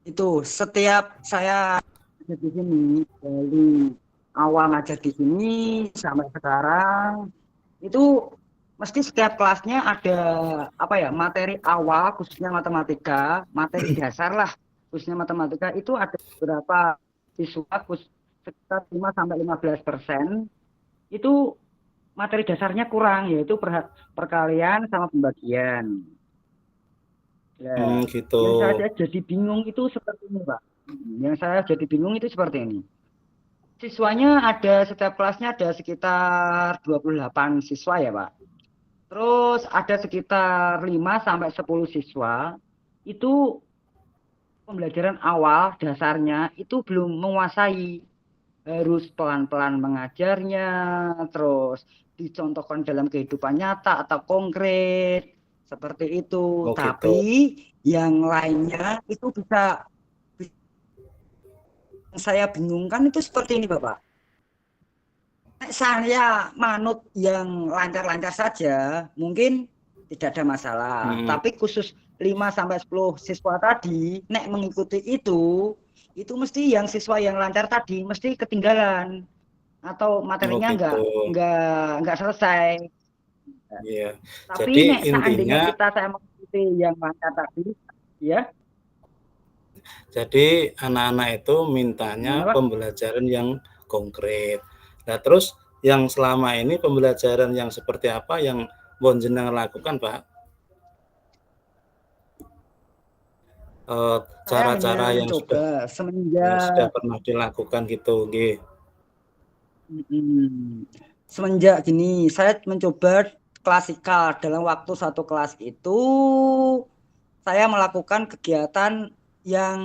Itu setiap saya ada di sini dari awal ngajar di sini sampai sekarang itu mesti setiap kelasnya ada apa ya materi awal khususnya matematika, materi dasar lah khususnya matematika itu ada beberapa siswa sekitar 5 sampai 15% itu materi dasarnya kurang yaitu perkalian sama pembagian. Ya, Gitu. yang saya jadi bingung itu seperti ini, Pak. Yang saya jadi bingung itu seperti ini. Siswanya ada setiap kelasnya ada sekitar 28 siswa ya, Pak. Terus ada sekitar 5 sampai 10 siswa itu pembelajaran awal dasarnya itu belum menguasai. Harus pelan-pelan mengajarnya, terus dicontohkan dalam kehidupan nyata atau konkret seperti itu. Oh gitu. Tapi yang lainnya itu bisa yang saya bingungkan itu seperti ini, Bapak. Saya manut yang lancar-lancar saja, mungkin tidak ada masalah. Hmm, Tapi khusus 5 sampai 10 siswa tadi, nek mengikuti itu mesti yang siswa yang lancar tadi mesti ketinggalan atau oh materinya gitu. nggak selesai. Iya. Tapi Jadi nek intinya, seandainya saya mengikuti yang lancar tadi, ya jadi anak-anak itu mintanya gimana Pak? pembelajaran yang konkret. Nah, terus yang selama ini pembelajaran yang seperti apa yang Bonjenengan lakukan, Pak? Saya hanya Cara-cara yang mencoba sudah semenjak pernah dilakukan gitu, nggih. mm, semenjak gini saya mencoba klasikal dalam waktu satu kelas itu saya melakukan kegiatan yang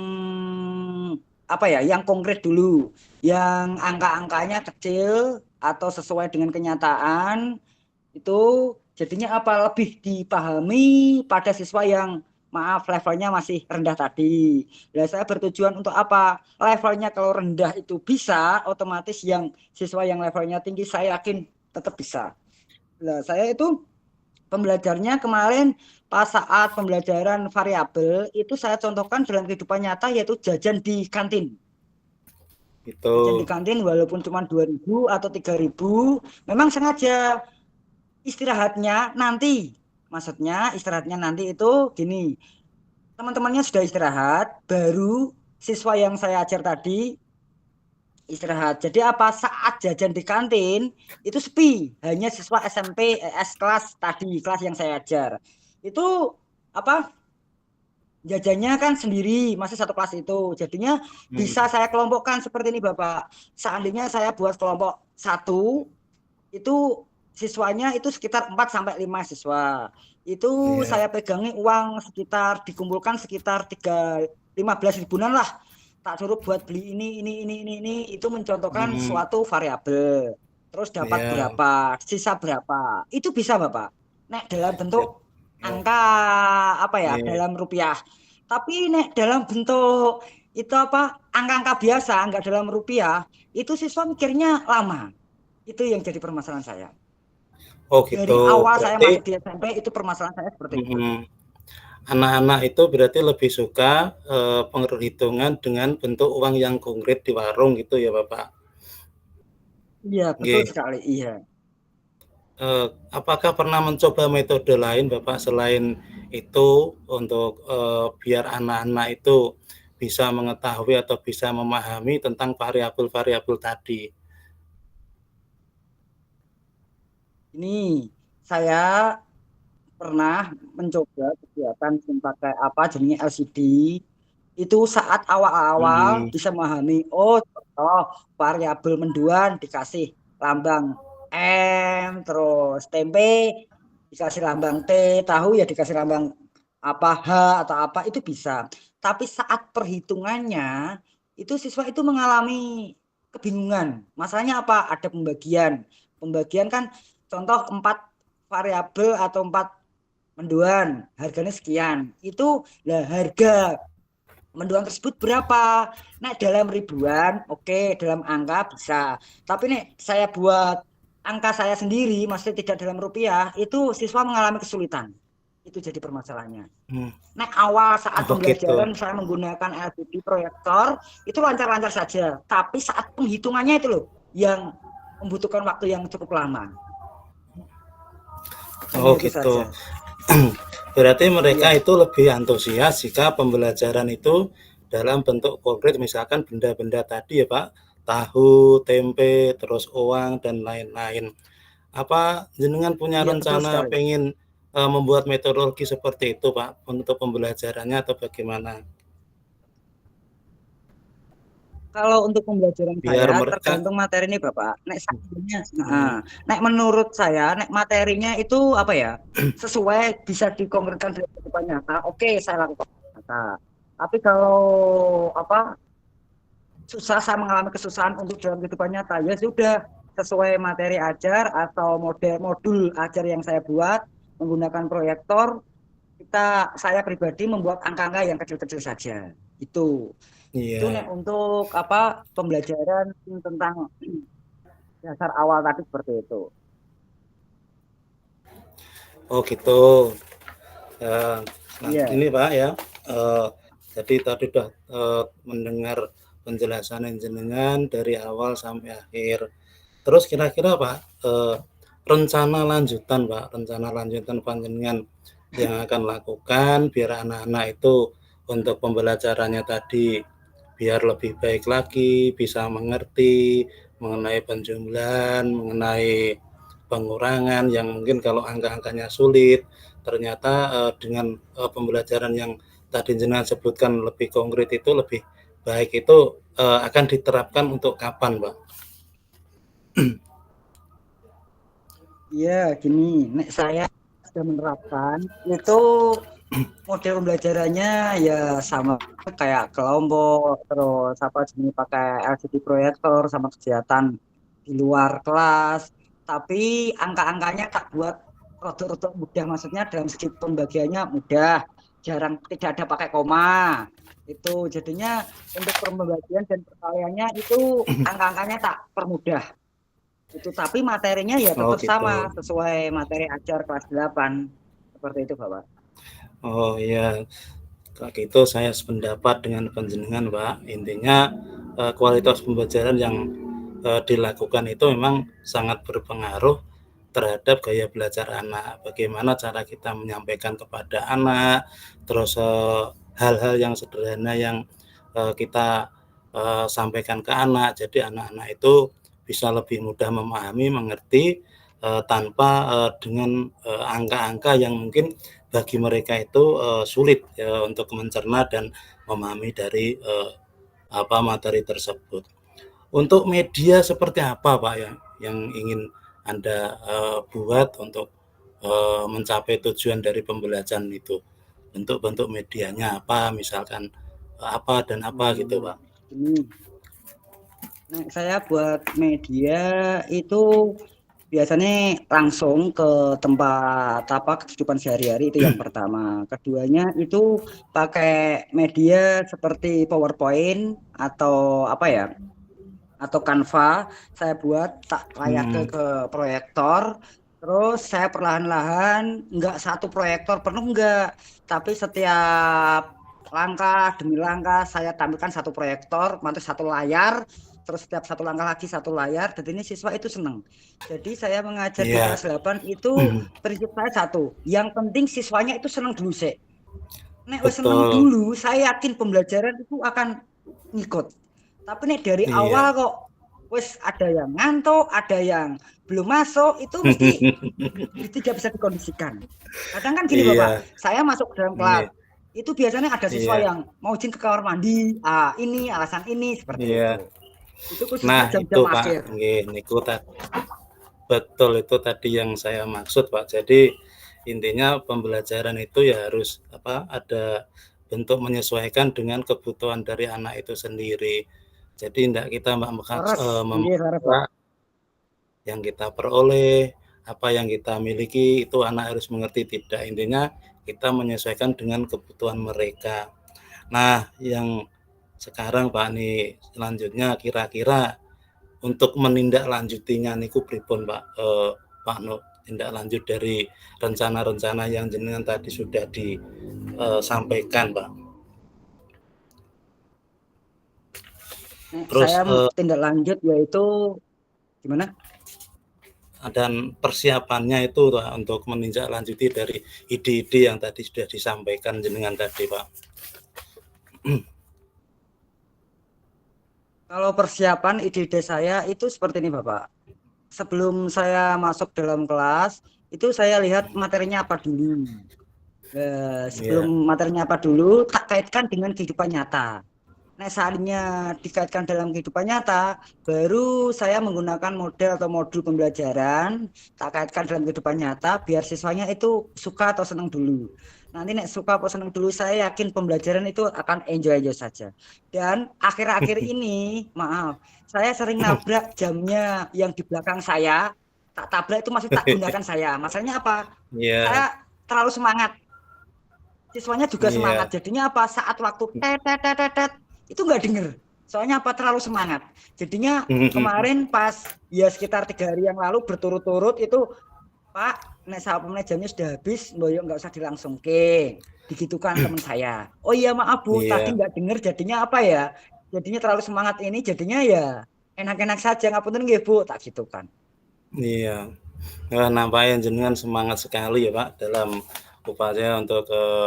apa ya, yang konkret dulu, yang angka-angkanya kecil atau sesuai dengan kenyataan itu jadinya apa lebih dipahami pada siswa yang maaf levelnya masih rendah tadi. Ya saya bertujuan untuk apa? Levelnya kalau rendah itu bisa, otomatis yang siswa yang levelnya tinggi saya yakin tetap bisa. Nah, saya itu pembelajarnya kemarin pas saat pembelajaran variabel itu saya contohkan dalam kehidupan nyata yaitu jajan di kantin. Itu. Jajan di kantin walaupun cuma 2.000 atau 3.000, memang sengaja istirahatnya nanti. Maksudnya istirahatnya nanti itu gini, teman-temannya sudah istirahat, baru siswa yang saya ajar tadi istirahat. Jadi apa saat jajan di kantin itu sepi, hanya siswa SMP S kelas tadi, kelas yang saya ajar. Itu apa jajannya kan sendiri, masih satu kelas itu. Jadinya bisa Hmm, saya kelompokkan seperti ini Bapak. Seandainya saya buat kelompok satu, itu siswanya itu sekitar 4 sampai 5 siswa. Itu iya. saya pegangi uang sekitar dikumpulkan sekitar 15 ribuan lah. Tak suruh buat beli ini, itu mencontohkan Hmm, suatu variabel. Terus dapat iya. berapa, sisa berapa. Itu bisa Bapak. Nek dalam Jadi, bentuk oh, angka apa ya, iya. dalam rupiah. Tapi nek dalam bentuk itu apa, angka-angka biasa, enggak dalam rupiah, itu siswa mikirnya lama. Itu yang jadi permasalahan saya. Oh gitu. Dari awal saya Berarti masuk di SMP itu permasalahan saya seperti itu. mm, anak-anak itu berarti lebih suka penghitungan dengan bentuk uang yang konkret di warung gitu ya, Bapak? Iya, betul Nggih. sekali. Iya. Apakah pernah mencoba metode lain, Bapak, selain itu untuk biar anak-anak itu bisa mengetahui atau bisa memahami tentang variabel-variabel tadi? Ini saya pernah mencoba kegiatan yang pakai apa jadinya LCD. Itu saat awal-awal Hmm, bisa memahami, oh contoh variabel menduan dikasih lambang M, terus tempe dikasih lambang T, tahu ya dikasih lambang apa H atau apa itu bisa. Tapi saat perhitungannya itu siswa itu mengalami kebingungan. Masalahnya apa? Ada pembagian. Pembagian kan contoh 4 variabel atau 4 menduan, harganya sekian. Itu lah harga mendoan tersebut berapa? Nah, dalam ribuan, oke, dalam angka bisa. Tapi nih, saya buat angka saya sendiri, maksudnya tidak dalam rupiah, itu siswa mengalami kesulitan. Itu jadi permasalahannya. Hmm. Nah, awal saat Oh gitu. pembelajaran saya menggunakan LCD proyektor itu lancar-lancar saja, tapi saat penghitungannya itu loh yang membutuhkan waktu yang cukup lama. Oh Hanya itu gitu. saja. Berarti mereka Iya, itu lebih antusias jika pembelajaran itu dalam bentuk konkret, misalkan benda-benda tadi ya Pak, tahu, tempe, terus uang dan lain-lain. Apa jenengan punya iya betul rencana sekali. pengen membuat metodologi seperti itu Pak untuk pembelajarannya atau bagaimana? Kalau untuk pembelajaran Biar saya mereka tergantung materi ini Bapak. Nek seandainya, nek menurut saya, nek materinya itu apa ya, sesuai bisa dikonkretkan dengan kehidupan nyata. Oke, saya lakukan nyata. Tapi kalau apa susah saya mengalami kesusahan untuk dalam kehidupan nyata, ya sudah sesuai materi ajar atau modul ajar yang saya buat menggunakan proyektor, saya pribadi membuat angka-angka yang kecil-kecil saja. Itu nih iya. untuk apa pembelajaran tentang dasar awal tadi seperti itu. Oh gitu. Ya, nah Iya, gini Pak ya, eh, jadi tadi sudah mendengar penjelasan jenengan dari awal sampai akhir. Terus kira-kira Pak, rencana lanjutan Pak, rencana lanjutan panjenengan yang akan lakukan biar anak-anak itu untuk pembelajarannya tadi biar lebih baik lagi, bisa mengerti mengenai penjumlahan, mengenai pengurangan yang mungkin kalau angka-angkanya sulit, ternyata dengan pembelajaran yang tadi jenengan sebutkan lebih konkret itu lebih baik itu akan diterapkan untuk kapan, Pak? iya gini, nek saya sudah menerapkan itu model pembelajarannya ya sama kayak kelompok, terus apa jenis pakai LCD proyektor sama kegiatan di luar kelas. Tapi angka-angkanya tak buat rodok-rodok mudah, maksudnya dalam segi pembagiannya mudah, jarang tidak ada pakai koma. Itu jadinya untuk pembagian dan perkaliannya itu angka-angkanya tak permudah. Itu tapi materinya ya Oh tetap sama gitu. sesuai materi ajar kelas 8. Seperti itu, Bapak. Oh iya, kalau gitu saya sependapat dengan panjenengan, Pak. Intinya kualitas pembelajaran yang dilakukan itu memang sangat berpengaruh terhadap gaya belajar anak. Bagaimana cara kita menyampaikan kepada anak, terus hal-hal yang sederhana yang kita sampaikan ke anak. Jadi anak-anak itu bisa lebih mudah memahami, mengerti tanpa dengan angka-angka yang mungkin bagi mereka itu sulit ya untuk mencerna dan memahami dari apa materi tersebut. Untuk media seperti apa Pak ya yang ingin Anda buat untuk mencapai tujuan dari pembelajaran itu? Bentuk-bentuk medianya apa, misalkan apa dan apa gitu Pak? Ini nah, saya buat media itu biasanya langsung ke tempat apa kehidupan sehari-hari itu yang pertama. Keduanya itu pakai media seperti PowerPoint atau apa ya? Atau Canva. Saya buat tak layak Hmm, ke proyektor. Terus saya perlahan-lahan enggak satu proyektor penuh enggak, tapi setiap langkah demi langkah saya tampilkan satu proyektor, nanti satu layar, terus setiap satu langkah lagi satu layar, dan ini siswa itu senang. Jadi saya mengajar di iya, kelas 8 itu prinsip saya satu, yang penting siswanya itu senang dulu sih. Nek wis seneng betul, dulu, saya yakin pembelajaran itu akan ngikut. Tapi nek dari awal iya. kok wis ada yang ngantuk, ada yang belum masuk, itu mesti tidak bisa dikondisikan. Kadang kan gini Bapak, Iya, saya masuk ke dalam kelas, iya, itu biasanya ada siswa iya, yang mau izin ke kamar mandi, ini alasan ini seperti iya. itu. Itu khususnya Nah, itu jam-jam Pak, akhir. nggih niku betul itu tadi yang saya maksud, Pak. Jadi intinya pembelajaran itu ya harus apa, ada bentuk menyesuaikan dengan kebutuhan dari anak itu sendiri. Jadi tidak kita Leres, nggih leres memaksa Bapak. yang kita peroleh, apa yang kita miliki itu anak harus mengerti, tidak. Intinya kita menyesuaikan dengan kebutuhan mereka. Nah, yang sekarang Pak nih selanjutnya kira-kira untuk menindaklanjutinya niku pripun Pak Pak Nur. tindak lanjut dari rencana-rencana yang jenengan tadi sudah disampaikan, Pak. Terus Saya tindak lanjut yaitu gimana? dan persiapannya itu Pak, untuk menindaklanjuti dari ide-ide yang tadi sudah disampaikan jenengan tadi, Pak. Kalau persiapan ide-ide saya itu seperti ini Bapak. Sebelum saya masuk dalam kelas, itu saya lihat materinya apa dulu. Sebelum Yeah. materinya apa dulu, tak kaitkan dengan kehidupan nyata. Nah, saatnya dikaitkan dalam kehidupan nyata, baru saya menggunakan model atau modul pembelajaran, tak kaitkan dalam kehidupan nyata, biar siswanya itu suka atau senang dulu. Nanti nek suka atau senang dulu, saya yakin pembelajaran itu akan enjoy-enjoy saja. Dan akhir-akhir ini, maaf, saya sering nabrak jamnya yang di belakang saya, tak tabrak itu masih tak gunakan saya. Masalahnya apa? Yeah. Saya terlalu semangat. Siswanya juga semangat. Yeah. Jadinya apa? Saat waktu tet itu nggak denger. Soalnya apa? Terlalu semangat. Jadinya kemarin pas ya sekitar 3 hari yang lalu berturut-turut itu Pak, nek sahabat jamnya sudah habis, Boyo nggak usah dilangsungke. Digitukan teman saya. Oh iya maaf Bu, tadi Yeah. nggak denger. Jadinya apa ya? Jadinya terlalu semangat ini. Jadinya ya enak-enak saja. Ngapunten nggih Bu, tak gitukan. Iya. Nampaknya jenengan semangat sekali ya Pak dalam upaya untuk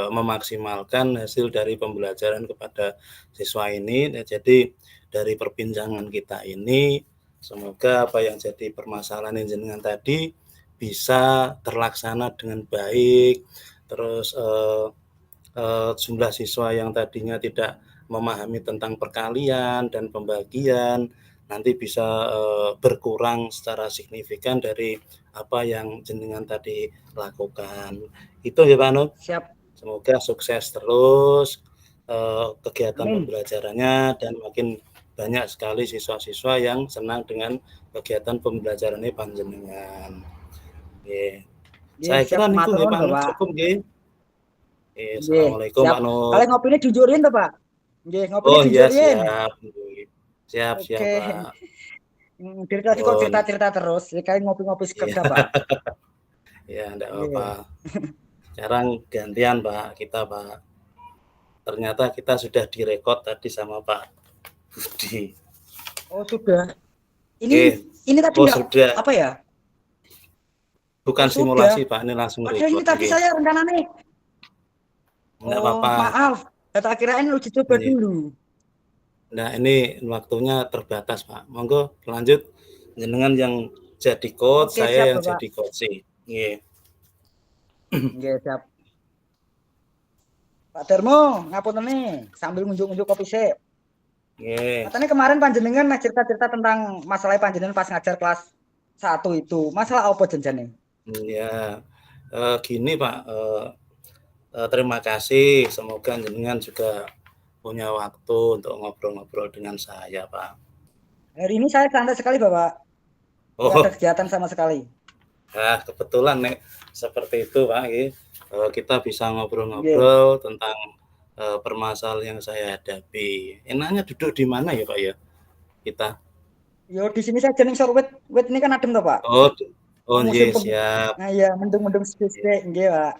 memaksimalkan hasil dari pembelajaran kepada siswa ini. Jadi dari perbincangan kita ini semoga apa yang jadi permasalahan jenengan tadi bisa terlaksana dengan baik. Terus jumlah siswa yang tadinya tidak memahami tentang perkalian dan pembagian nanti bisa berkurang secara signifikan dari apa yang jenengan tadi lakukan. Itu ya Pak Nur. Siap. Semoga sukses terus kegiatan Amin. pembelajarannya dan makin banyak sekali siswa-siswa yang senang dengan kegiatan pembelajaran ini panjenengan. Yeah. Saya kira niku nggih Pak Nur cukup nggih. Assalamualaikum Siap. Pak Nur. Kalian ngopinya jujurin tuh Pak. Nggih, ngopinya Oh iya jujurin. siap. Siap Oke. Pak. Dari tadi kok Oh, cerita-cerita terus. Ya kayak ngopi-ngopi iya. kerja Pak. Ya enggak apa-apa. Sekarang gantian Pak, kita Pak. Ternyata kita sudah direkod tadi sama Pak Budi. Oh sudah. Ini tadi enggak sudah. apa ya? Bukan simulasi Pak, ini langsung Padahal ini record. tadi saya rencana nih. Enggak apa-apa. Maaf. Data kirain uji coba dulu. Nah, ini waktunya terbatas, Pak. Monggo lanjut jenengan yang jadi coach, Oke, saya siap, yang Bapak. jadi coach. Nggih. Nggih, siap. Pak Darmo, ngapunten nih, sambil ngunjuk-ngunjuk kopi sik. Nggih. Katanya kemarin panjenengan cerita-cerita tentang masalah panjenengan pas ngajar kelas 1 itu. Masalah apa jenjane? Ya, gini Pak, terima kasih. Semoga jenengan juga punya waktu untuk ngobrol-ngobrol dengan saya, Pak. Hari ini saya santai sekali, Bapak. Tidak ada kegiatan sama sekali. Nah, kebetulan nih seperti itu, Pak. Kita bisa ngobrol-ngobrol tentang permasalahan yang saya hadapi. Enaknya duduk di mana ya, Pak ya? Kita. Yo di sini saja ning sor wit ini kan adem toh, Pak. Oh nggih, siap. Nah, iya, mendung-mendung sithik nggih, Pak.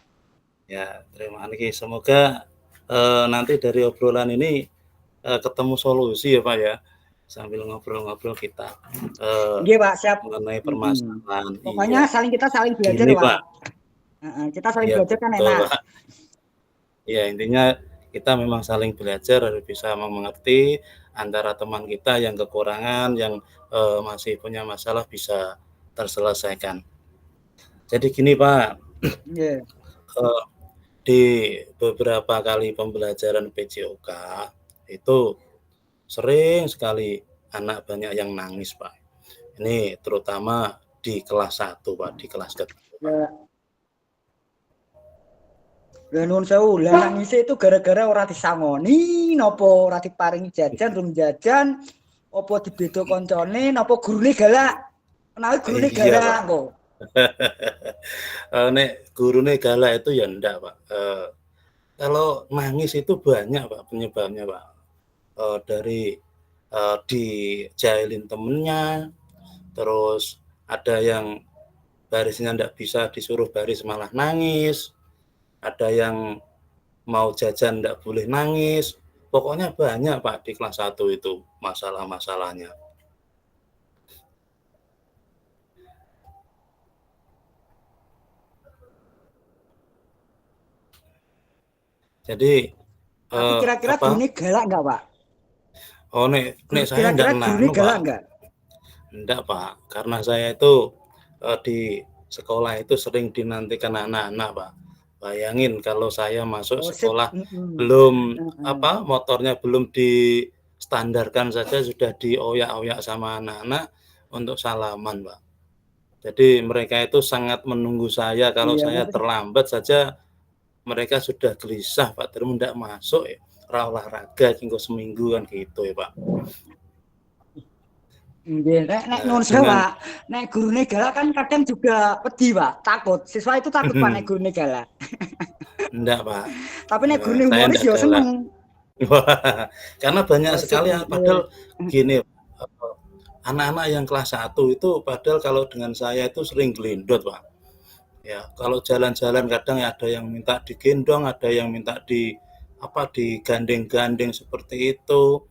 Ya, terima kasih. Semoga nanti dari obrolan ini ketemu solusi ya, Pak ya. Sambil ngobrol-ngobrol kita Nggih, Pak, siap. mengenai permasalahan. Pokoknya kita saling belajar, Gini, Pak. Kita saling belajar kan betul, enak. Pak. Ya, intinya kita memang saling belajar harus bisa mengerti antara teman kita yang kekurangan, yang masih punya masalah bisa terselesaikan. Jadi gini Pak, di beberapa kali pembelajaran PJOK itu sering sekali anak banyak yang nangis Pak. Ini terutama di kelas 1 Pak, di kelas kedua. Lah nuwun sewu, lah nangis itu gara-gara ora disangoni, napa ora diparingi jajan, rum jajan, apa dibedo koncone, napa gurune galak. Menawi gurune galak kok. Nek gurune galak itu ya ndak, Pak. Kalau nangis itu banyak, Pak, penyebabnya, Pak. Dari dijailin temennya, terus ada yang barisnya nggak bisa disuruh baris malah nangis, ada yang mau jajan nggak boleh nangis. Pokoknya banyak Pak di kelas 1 itu masalah-masalahnya. Jadi Tapi kira-kira apa? gurunya galak nggak, Pak? Oh, nek saya nggak Kira-kira gurunya nganu galak Pak, nggak? enggak Pak, karena saya itu di sekolah itu sering dinantikan anak-anak Pak. Bayangin kalau saya masuk Oh, sip. sekolah Mm-mm. belum Mm-mm. motornya belum distandarkan saja sudah dioyak-oyak sama anak-anak untuk salaman Pak. Jadi mereka itu sangat menunggu saya, kalau Iya, saya terlambat saja mereka sudah gelisah Pak, terus tidak masuk ya. Olahraga hingga seminggu kan gitu ya Pak. nggih, nek Nah, nyuwun sewu, dengan Pak. Nek gurune galak kan kadang juga wedi, Pak. Takut. Siswa itu takut, Pak, nek gurune galak. enggak Pak, Tapi nek gurune saya humoris enggak ya galak. seneng. Karena banyak Oh, sip. sekali padahal gini, anak-anak yang kelas 1 itu padahal kalau dengan saya itu sering gelindot Pak. Ya, kalau jalan-jalan kadang ada yang minta digendong, ada yang minta digandeng-gandeng seperti itu.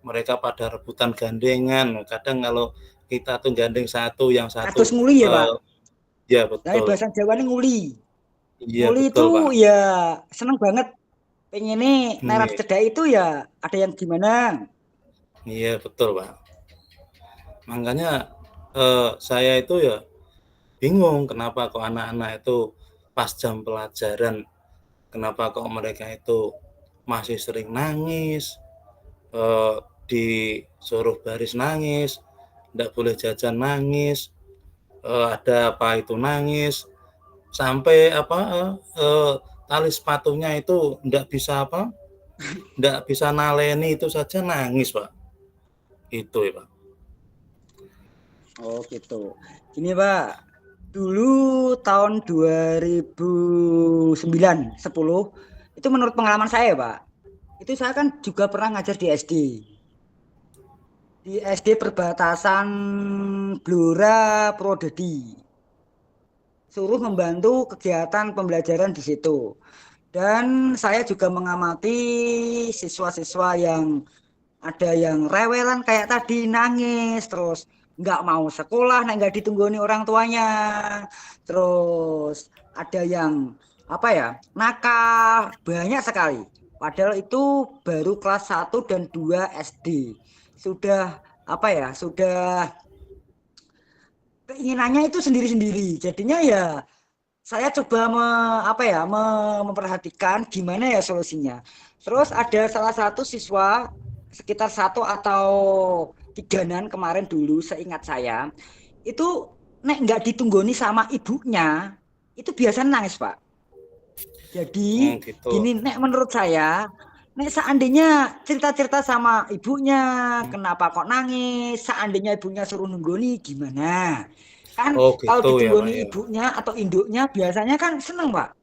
Mereka pada rebutan gandengan. Kadang kalau kita tuh gandeng satu, yang Kados satu nguli ya, Pak. ya Dari betul. bahasa Jawa ini nguli. Iya Nguli betul itu Pak. ya seneng banget. Pengennya nerap Iya, cedak itu ya ada yang gimana. iya betul Pak. Makanya saya itu ya bingung kenapa kok anak-anak itu pas jam pelajaran, kenapa kok mereka itu masih sering nangis, disuruh baris nangis, tidak boleh jajan nangis, ada apa itu nangis, sampai tali sepatunya itu tidak bisa naleni itu saja nangis Pak. Itu ya Pak. Oh gitu. Gini Pak, dulu tahun 2009, 10, itu menurut pengalaman saya Pak, itu saya kan juga pernah ngajar di SD. Di SD perbatasan Blora Purwodadi. Suruh membantu kegiatan pembelajaran di situ. Dan saya juga mengamati siswa-siswa yang ada yang rewelan kayak tadi nangis, terus nggak mau sekolah, nggak ditunggoni orang tuanya, terus ada yang apa ya nakal, banyak sekali. Padahal itu baru kelas 1 dan 2 SD. Sudah apa ya, sudah keinginannya itu sendiri-sendiri. Jadinya ya saya coba memperhatikan gimana ya solusinya. Terus ada salah satu siswa sekitar 1 atau 3 kemarin dulu seingat saya itu nek nggak ditunggoni sama ibunya itu biasanya nangis Pak. Jadi Gitu. gini nek menurut saya nek seandainya cerita-cerita sama ibunya kenapa kok nangis, seandainya ibunya suruh nunggoni gimana? Kan Oh kalau gitu ya Pak ditunggoni ya. ibunya atau induknya biasanya kan seneng Pak.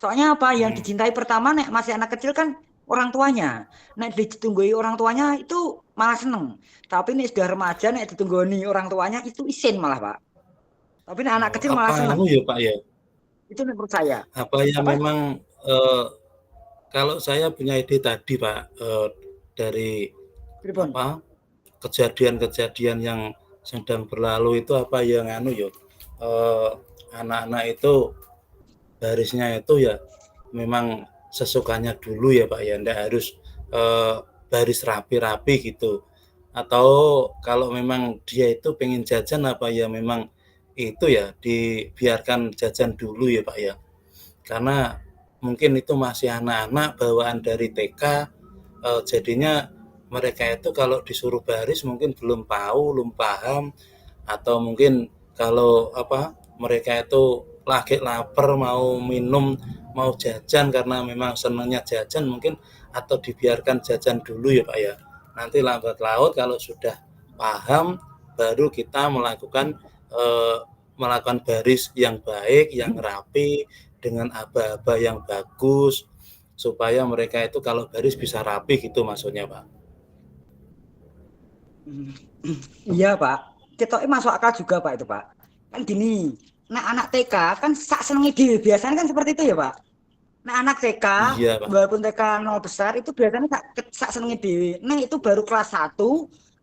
Soalnya apa yang Hmm. dicintai pertama nek masih anak kecil kan orang tuanya. Nek ditunggui orang tuanya itu malah seneng. Tapi nek sudah remaja nek ditunggoni orang tuanya itu isin malah Pak. Tapi nek anak Oh, kecil malah apa seneng. anu ya Pak ya? Itu menurut saya. Apa ya Apa? memang eh, kalau saya punya ide tadi Pak, dari Pripun? apa kejadian-kejadian yang sedang berlalu itu apa yang anu ya, anak-anak itu barisnya itu ya memang sesukanya dulu ya Pak ya, ndak harus baris rapi-rapi gitu. Atau kalau memang dia itu pengen jajan apa ya memang itu ya dibiarkan jajan dulu ya Pak ya. Karena mungkin itu masih anak-anak bawaan dari TK, jadinya mereka itu kalau disuruh baris mungkin belum tahu, belum paham, atau mungkin kalau mereka itu lagi lapar mau minum, mau jajan karena memang senangnya jajan mungkin, atau dibiarkan jajan dulu ya Pak ya. Nanti lambat laut kalau sudah paham baru kita melakukan baris yang baik, yang rapi, dengan aba-aba yang bagus, supaya mereka itu kalau baris bisa rapi gitu maksudnya Pak. Iya Pak. Ketoknya masuk akal juga Pak itu Pak. Kan gini. nah anak TK kan sak senengi dhewe biasanya kan seperti itu ya Pak. Nah anak TK Iya, Pak. walaupun TK 0 besar itu biasanya sak senengi dhewe. Nah itu baru kelas 1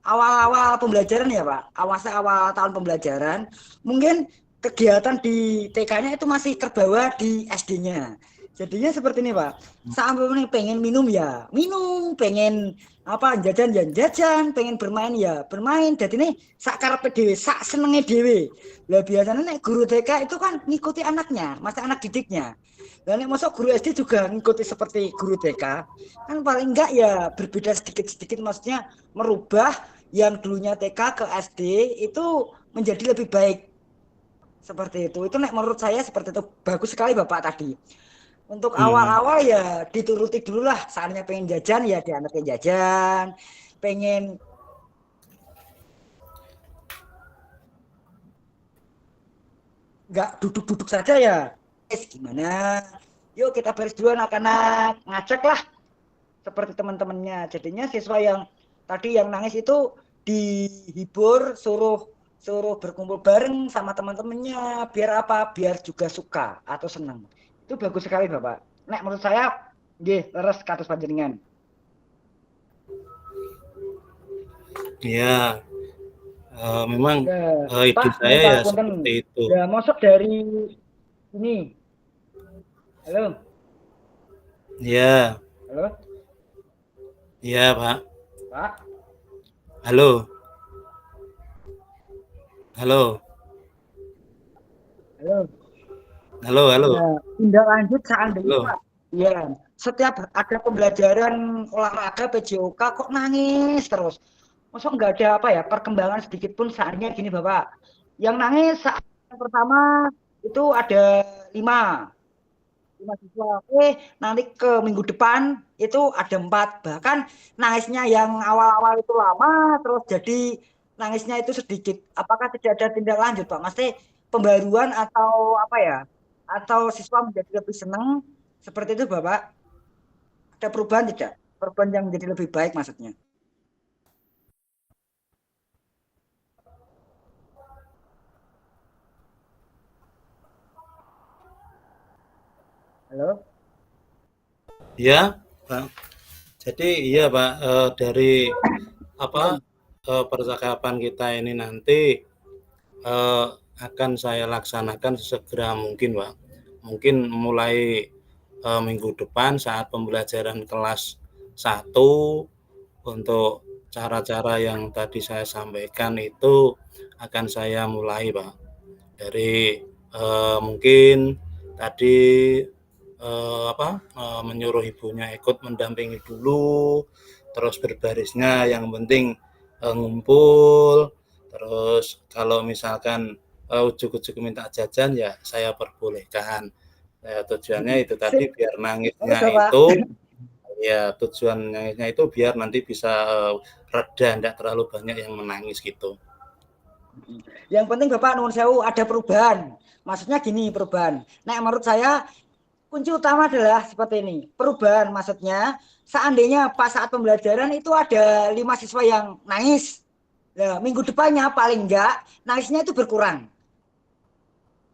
awal-awal pembelajaran ya Pak. Awal tahun pembelajaran mungkin kegiatan di TK-nya itu masih terbawa di SD-nya. Jadinya seperti ini Pak. Sampai pengen minum ya minum, pengen apa jajan ya jajan, pengen bermain ya bermain. Jadi ini sak karepe dhewe, sak senenge dhewe. Lah biasanya nek guru TK itu kan ngikuti anaknya, masa anak didiknya. Lah nek masuk guru SD juga ngikuti seperti guru TK. Kan paling enggak ya berbeda sedikit-sedikit maksudnya merubah yang dulunya TK ke SD itu menjadi lebih baik. Seperti itu. Itu nek menurut saya seperti itu. Bagus sekali Bapak tadi. Untuk Hmm. awal-awal ya dituruti dulu lah. Saatnya pengen jajan ya diantarin jajan. Pengen nggak duduk-duduk saja ya. Gimana? Yuk kita baris dulu anak-anak. Ngajak lah seperti teman-temannya. Jadinya siswa yang tadi yang nangis itu dihibur, suruh berkumpul bareng sama teman-temannya. Biar apa? Biar juga suka atau senang. Itu bagus sekali Bapak. Nek menurut saya, nggih, leres kados panjenengan. Iya, memang Ya, ide Pak, saya ya ngapunten. seperti itu. Ya, masuk dari ini. Halo, Iya, halo, iya, Pak. Pak. Halo, halo, Halo. halo, halo, Ya, tindak lanjut seandainya halo. Pak. Ya, setiap ada pembelajaran olahraga PJOK kok nangis terus. Masa nggak ada apa ya perkembangan sedikit pun seandainya gini Bapak. Yang nangis saat yang pertama itu ada lima, lima siswa. Nanti ke minggu depan itu ada empat. Bahkan nangisnya yang awal-awal itu lama, terus jadi nangisnya itu sedikit. Apakah tidak ada tindak lanjut, Pak? Maksudnya pembaruan atau apa ya? Atau siswa menjadi lebih senang seperti itu, Bapak? Ada perubahan tidak? Perubahan yang menjadi lebih baik maksudnya. Halo? Iya, Pak. Jadi iya, Pak, dari apa Ya. percakapan kita ini nanti akan saya laksanakan sesegera mungkin, Pak. Mungkin mulai minggu depan saat pembelajaran kelas 1 untuk cara-cara yang tadi saya sampaikan itu akan saya mulai, Pak. Dari mungkin tadi menyuruh ibunya ikut mendampingi dulu, terus berbarisnya yang penting ngumpul, terus kalau misalkan ujuk-ujuk minta jajan ya saya perbolehkan. Tujuannya itu Sip. tadi biar Oke, nangisnya Bapak. itu ya tujuan nangisnya itu biar nanti bisa reda, tidak terlalu banyak yang menangis gitu. Yang penting Bapak nuwun sewu ada perubahan. Maksudnya gini perubahan. Nah, menurut saya kunci utama adalah seperti ini. Perubahan maksudnya seandainya pas saat pembelajaran itu ada 5 siswa yang nangis. Nah, minggu depannya paling enggak nangisnya itu berkurang.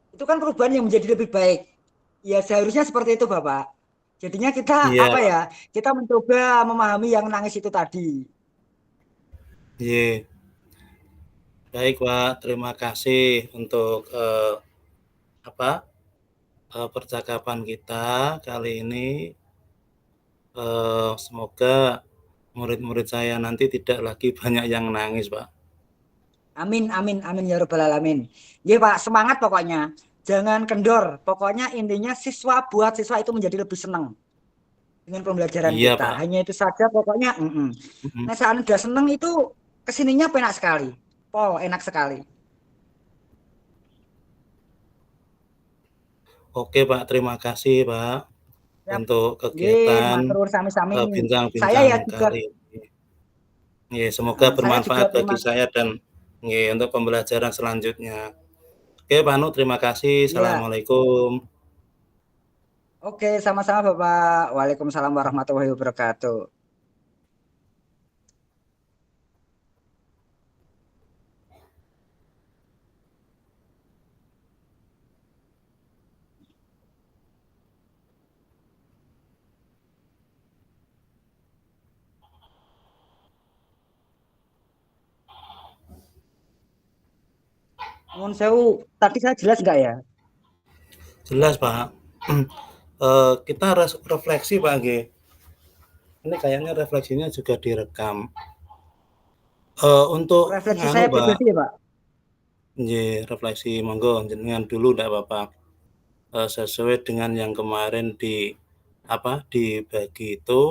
Itu kan perubahan yang menjadi lebih baik. Ya seharusnya seperti itu Bapak. Jadinya kita Iya, apa Pak. ya? Kita mencoba memahami yang nangis itu tadi. Iya. Baik, Pak. Terima kasih untuk apa percakapan kita kali ini. Semoga murid-murid saya nanti tidak lagi banyak yang nangis, Pak. Amin, amin, amin ya robbal alamin. Ya Pak, semangat pokoknya. Jangan kendor. Pokoknya intinya siswa buat siswa itu menjadi lebih senang dengan pembelajaran Iya, kita. Pak. Hanya itu saja pokoknya. Mhm. Nah saat udah seneng itu kesininya penak sekali. Pol, enak sekali. Oke, Pak. Terima kasih, Pak, Ya, untuk nggih, kegiatan matur sami-sami. Saya bincang-bincang ya juga, kali ini. Nggih, semoga saya juga bermanfaat terima. bagi saya dan nggih, untuk pembelajaran selanjutnya. Oke, Pak Nu, terima kasih. Ya, Assalamualaikum. oke, sama-sama Bapak. Waalaikumsalam warahmatullahi wabarakatuh. Nuwun sewu, tadi saya jelas nggak ya? Jelas, Pak. Kita refleksi, Pak, nggih. Ini kayaknya refleksinya juga direkam. Untuk Refleksi nganu, saya Pak, pribadi ya, Pak. nggih, refleksi monggo jenengan dulu ndak apa-apa. Sesuai dengan yang kemarin dibagi itu.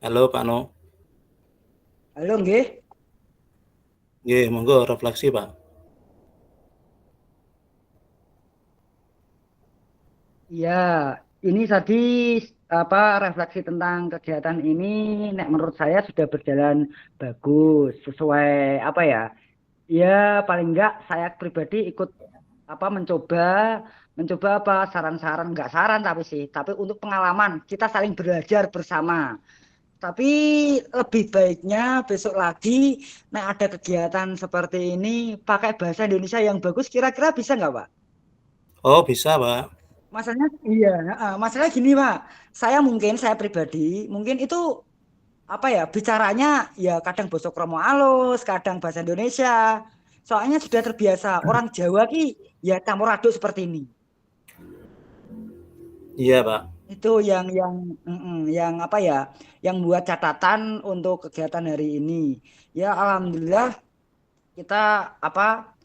Halo, Pak No. Halo, nggih. Nggih, monggo refleksi, Pak. Iya, ini tadi apa refleksi tentang kegiatan ini, nek menurut saya sudah berjalan bagus, sesuai apa ya? Ya paling enggak saya pribadi ikut apa mencoba apa saran-saran enggak saran tapi sih, tapi untuk pengalaman kita saling belajar bersama. Tapi lebih baiknya besok lagi, nek ada kegiatan seperti ini pakai bahasa Indonesia yang bagus, kira-kira bisa nggak, Pak? Oh, bisa, Pak. Masalahnya iya, masalah gini Pak, saya pribadi mungkin itu apa ya bicaranya ya kadang basa kromo alus, kadang bahasa Indonesia. Soalnya sudah terbiasa orang Jawa ki ya campur aduk seperti ini. Iya, Pak. Itu yang apa ya, yang buat catatan untuk kegiatan hari ini. Ya alhamdulillah kita apa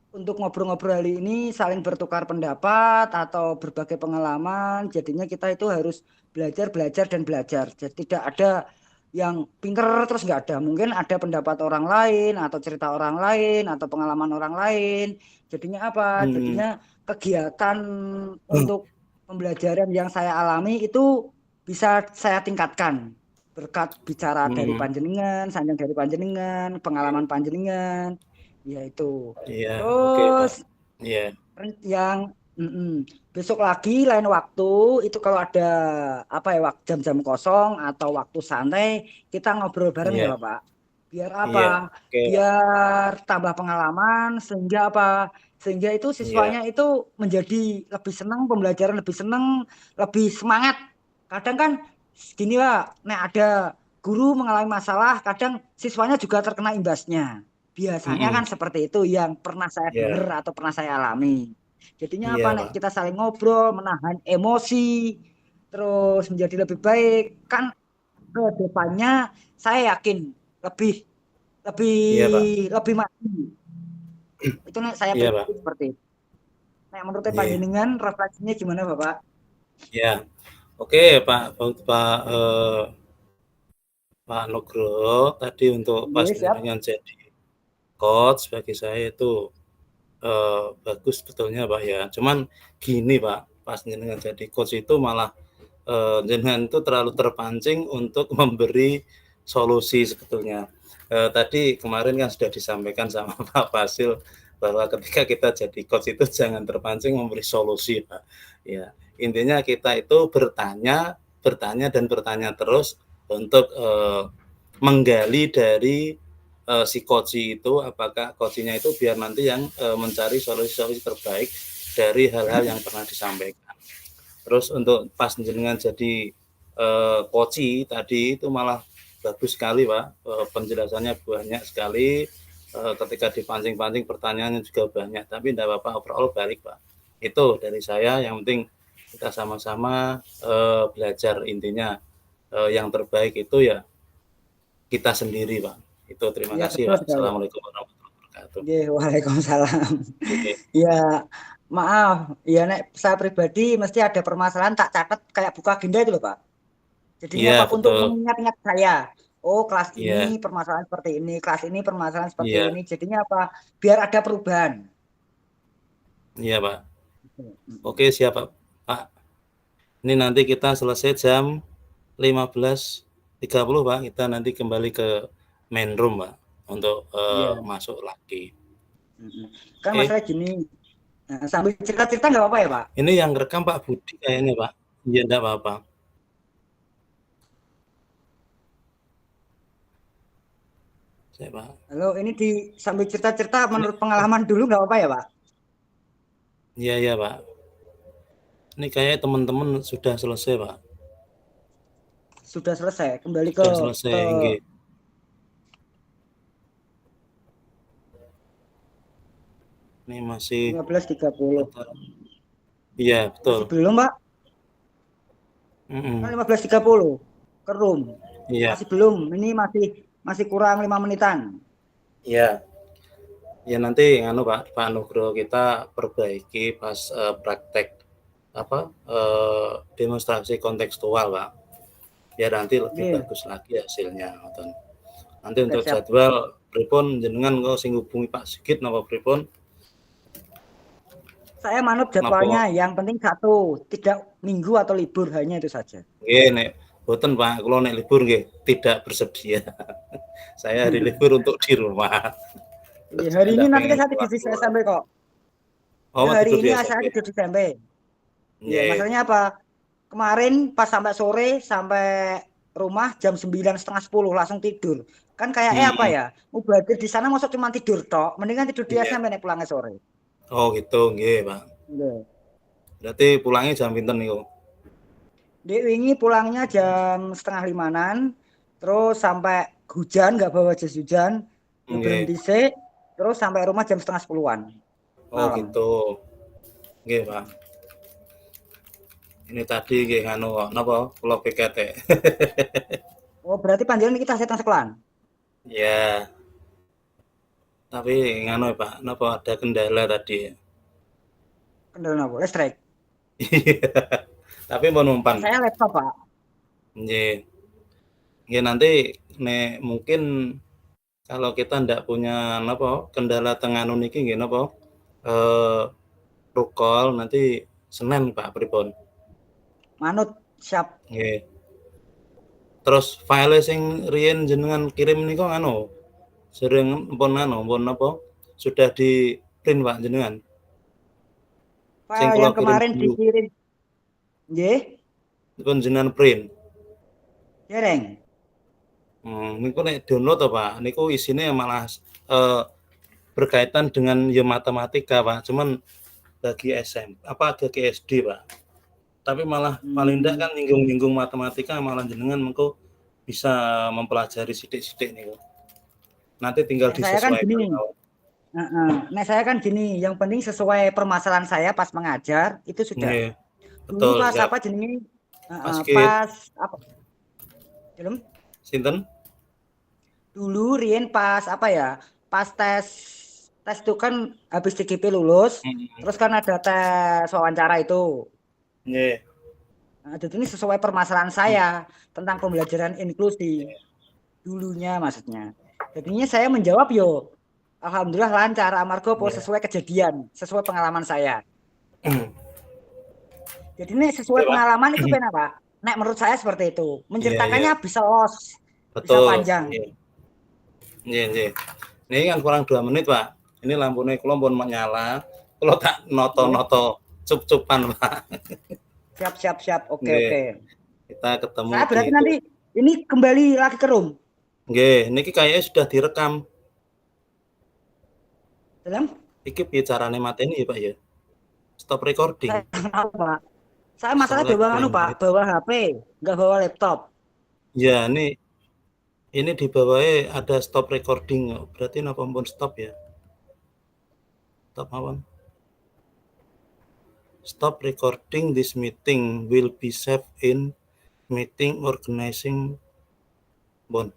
untuk ngobrol-ngobrol hari ini saling bertukar pendapat atau berbagai pengalaman. Jadinya kita itu harus belajar, belajar dan belajar. Jadi tidak ada yang pinter terus nggak ada. Mungkin ada pendapat orang lain atau cerita orang lain atau pengalaman orang lain. Jadinya apa? Hmm. Jadinya kegiatan untuk pembelajaran yang saya alami itu bisa saya tingkatkan berkat bicara dari Hmm. panjenengan, sanjang dari panjenengan, pengalaman panjenengan, ya itu. Iya, oke, Terus Pak. Iya, yang besok lagi lain waktu itu kalau ada apa ya jam-jam kosong atau waktu santai kita ngobrol bareng ya iya, Bapak. Biar apa? iya. Oke, Pak. Biar tambah pengalaman sehingga apa? Sehingga itu Iya. siswanya itu menjadi lebih senang, pembelajaran lebih senang, lebih semangat. Kadang kan gini Pak, nek ada guru mengalami masalah, kadang siswanya juga terkena imbasnya. Biasanya Mhm. kan seperti itu yang pernah saya Iya, dengar atau pernah saya alami. Jadinya apa iya, nek Pak. kita saling ngobrol, menahan emosi, terus menjadi lebih baik. Kan ke depannya saya yakin lebih lebih Iya, Pak. lebih maju. Itu nek saya Iya, Pak. pribadi seperti itu. Nek menurut Iya. panjenengan refleksinya gimana Bapak? Iya. Oke, Pak Pak Pak Nugroho tadi untuk pas Iya, siap. jenengan jadi coach bagi saya itu bagus sebetulnya, Pak, ya. Cuman gini, Pak, pas jenengan jadi coach itu malah jenengan itu terlalu terpancing untuk memberi solusi sebetulnya. Tadi kemarin kan sudah disampaikan sama Pak Fasil bahwa ketika kita jadi coach itu jangan terpancing memberi solusi, Pak. Ya, intinya kita itu bertanya, bertanya dan bertanya terus untuk menggali dari si coach itu, apakah coachnya itu biar nanti yang mencari solusi-solusi terbaik dari hal-hal yang pernah disampaikan. Terus untuk pas jenengan jadi koci tadi itu malah bagus sekali Pak, penjelasannya banyak sekali, ketika dipancing-pancing pertanyaannya juga banyak, tapi tidak apa-apa overall balik Pak. Itu dari saya, yang penting kita sama-sama belajar, intinya yang terbaik itu ya kita sendiri Pak. Itu terima Iya, kasih betul Pak. sekali. Assalamualaikum warahmatullahi wabarakatuh. Oke, waalaikumsalam. Oke. Ya, maaf. Ya, nek saya pribadi mesti ada permasalahan tak catat kayak buka agenda itu loh, Pak. Jadinya Iya apa? Untuk betul. mengingat-ingat saya. Oh, kelas ini Iya, permasalahan seperti ini, kelas ini permasalahan seperti iya, ini. Jadinya apa? Biar ada perubahan. iya Pak. Oke, siap Pak. Pak, ini nanti kita selesai jam 15.30 Pak. Kita nanti kembali ke main room Pak untuk Iya. masuk lagi. Kan Oke. masalah gini. Nah, sambil cerita-cerita nggak apa-apa ya, Pak? Ini yang rekam Pak Budi kayaknya Pak. Iya enggak apa-apa. Saya Pak. Halo, ini di sambil cerita-cerita Ini menurut pengalaman dulu nggak apa-apa ya, Pak? iya iya Pak. Ini kayaknya teman-teman sudah selesai Pak. Sudah selesai. Kembali ke Sudah selesai ke nggih. Ini masih 15.30. iya, betul. Masih belum, Pak? Kan 15.30 ke room. Iya, Masih belum. Ini masih kurang 5 menitan. iya. Ya nanti nganu Pak Nugroho kita perbaiki pas praktek apa demonstrasi kontekstual Pak. Biar nanti lebih Nggih. bagus lagi hasilnya. Nanti Oke, untuk siap. jadwal pripun jenengan kok sing hubungi Pak Sigit napa pripun? Saya manut Napa jadwalnya. Yang penting satu, tidak minggu atau libur, hanya itu saja. nggih nek boten Pak, kula nek libur nggih tidak bersedia. Saya hari libur untuk di rumah. Iya, Saya hari ini enggak nanti pengen saya tidur di keluar-keluar. SMP kok. Oh, Ya, mau hari tidur ini di saya SMP. tidur di SMP. Iya, Nggih. masalahnya apa? Kemarin pas sampai sore sampai rumah jam 9 setengah 10 langsung tidur. Kan kayaknya apa Hmm, ya? Mubadir di sana masuk cuma tidur tok, mendingan tidur di iya. SMP nek pulangnya sore. Oh gitu, nggih Pak. Iya. Berarti pulangnya jam pinten niku? Dek wingi pulangnya jam setengah limanan, terus sampai hujan nggak bawa jas hujan, ya Nggih. berhenti sih, terus sampai rumah jam setengah 10-an Oh malam. gitu. Nggih Pak. Ini tadi nggih nganu kok napa kula pikete. Oh berarti panjenengan kita setengah sekolah. Ya, tapi nganu ya Pak, napa ada kendala tadi. Kendala apa? Listrik. Iya. Tapi mau numpan. Saya laptop pak. Nggih. Nggih nanti nek mungkin kalau kita ndak punya napa kendala teng anu niki nggih napa eh rukol nanti Senin Pak pripun? Manut siap. Nggih. Terus file sing riyen jenengan kirim niku anu sering pun anu pun apa sudah di print Pak jenengan sing File kula yang kirim kemarin dulu dikirim, nggih, pun jenengan print. dereng. Niku nek download to Pak niku isine malah eh, berkaitan dengan ya matematika Pak cuman bagi bagi SD Pak tapi malah paling ndak Hmm, kan nyinggung-nyinggung matematika malah jenengan mengko bisa mempelajari sithik-sithik niku nanti tinggal nek saya kan disesuaikan gini, mawon. nek saya kan gini, yang penting sesuai permasalahan saya pas mengajar itu sudah. Nggih, Dulu betul pas siap. apa jenenge, Mas Kit, pas apa? Film? sinten? Dulu Rien pas apa ya? Pas tes tes itu kan habis CGP lulus, Mhm. terus kan ada tes wawancara itu. Nggih. Nah, jadi ini sesuai permasalahan Mmm, saya tentang pembelajaran inklusi dulunya maksudnya. Jadinya saya menjawab yo, alhamdulillah lancar, amarga po iya. sesuai kejadian, sesuai pengalaman saya. Iya, Jadi ini sesuai Oke, Pak. pengalaman itu benar Pak. Nek menurut saya seperti itu. Iya iya, Menceritakannya bisa los, bisa betul. panjang. Iya. Iya iya. Ini kan kurang 2 menit, Pak. Ini lampunya kula pun nyala, kula tak Nggih. noto-noto cup-cupan, Pak. Siap, siap, siap. Oke, Nggih, oke. kita ketemu Saya di berarti itu. nanti ini kembali lagi ke room. Nggih, niki kayaknya sudah direkam. Dalam? Iki piye carane mateni ya, Pak ya? Stop recording. Saya nggak tahu, Pak. Saya masalah Select bawa anu, Pak, language. bawa HP, nggak bawa laptop. Ya, ini di bawahnya ada stop recording. Berarti napa pun stop ya? Stop mawon. Stop recording. This meeting will be saved in meeting organizing. Bon.